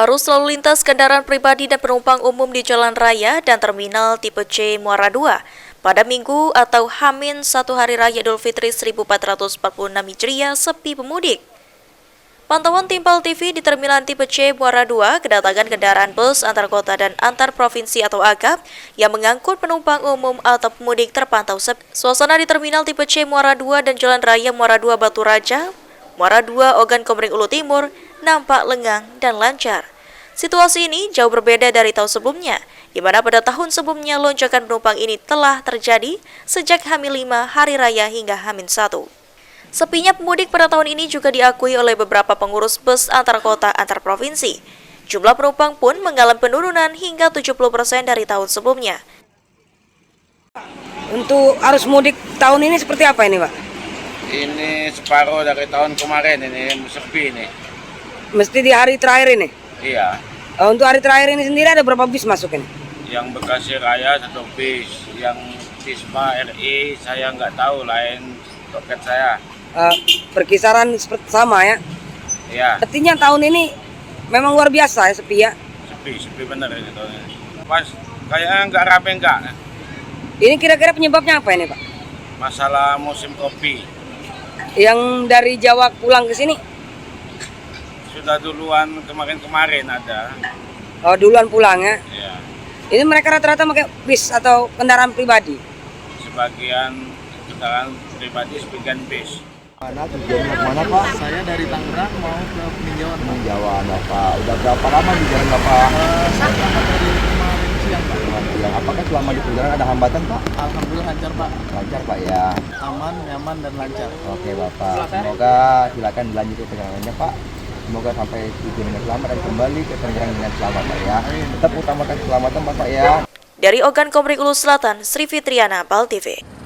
Arus lalu lintas kendaraan pribadi dan penumpang umum di jalan raya dan terminal tipe C Muara 2 pada Minggu atau H-1 Hari Raya Idul Fitri 1446 Hijriah sepi pemudik. Pantauan Timpal TV di terminal tipe C Muara 2 kedatangan kendaraan bus antar kota dan antar provinsi atau AGAP yang mengangkut penumpang umum atau pemudik terpantau sepi. Suasana di terminal tipe C Muara 2 dan jalan raya Muara 2 Batu Raja, Muara 2 Ogan Komering Ulu Timur nampak lengang dan lancar. Situasi ini jauh berbeda dari tahun sebelumnya, di mana pada tahun sebelumnya lonjakan penumpang ini telah terjadi sejak H-5 Hari Raya hingga H-1. Sepinya pemudik pada tahun ini juga diakui oleh beberapa pengurus bus antar kota antar provinsi. Jumlah penumpang pun mengalami penurunan hingga 70% dari tahun sebelumnya. Untuk arus mudik tahun ini seperti apa ini, Pak? Ini separuh dari tahun kemarin, ini sepi ini. Mesti di hari terakhir ini? Iya. Untuk hari terakhir ini sendiri ada berapa bis masuk ini? Yang Bekasi Raya 1 bis, yang Tisma RI saya nggak tahu, lain doket saya. Perkisaran seperti sama ya? Iya. Artinya tahun ini memang luar biasa ya, sepi ya? Sepi bener ini tahun ini. Pas kayaknya nggak rame nggak. Ini kira-kira penyebabnya apa ini, Pak? Masalah musim kopi. Yang dari Jawa pulang ke sini? Sudah duluan kemarin ada. Oh, duluan pulang ya? Iya. Ini mereka rata-rata pakai bis atau kendaraan pribadi? Sebagian kendaraan pribadi, sebagian bis. Mana tujuannya kemana, Pak? Saya dari Tangerang mau ke Peninjauan. Peninjauan, Bapak. Udah berapa lama di jalan, Bapak? Saya berangkat dari kemarin siang, Pak. Siang. Apakah selama di perjalanan ada hambatan, Pak? Alhamdulillah lancar, Pak. Lancar, Pak, ya. Aman, nyaman, dan lancar. Oke, Bapak. Semoga silakan dilanjutkan perjalanannya, Pak. Semoga sampai tujuan dengan selamat dan kembali ke Tangerang dengan selamat, Pak, ya. Tetap utamakan keselamatan, Bapak, ya. Dari Ogan Komering Ulu Selatan, Sri Fitriana, PAL TV.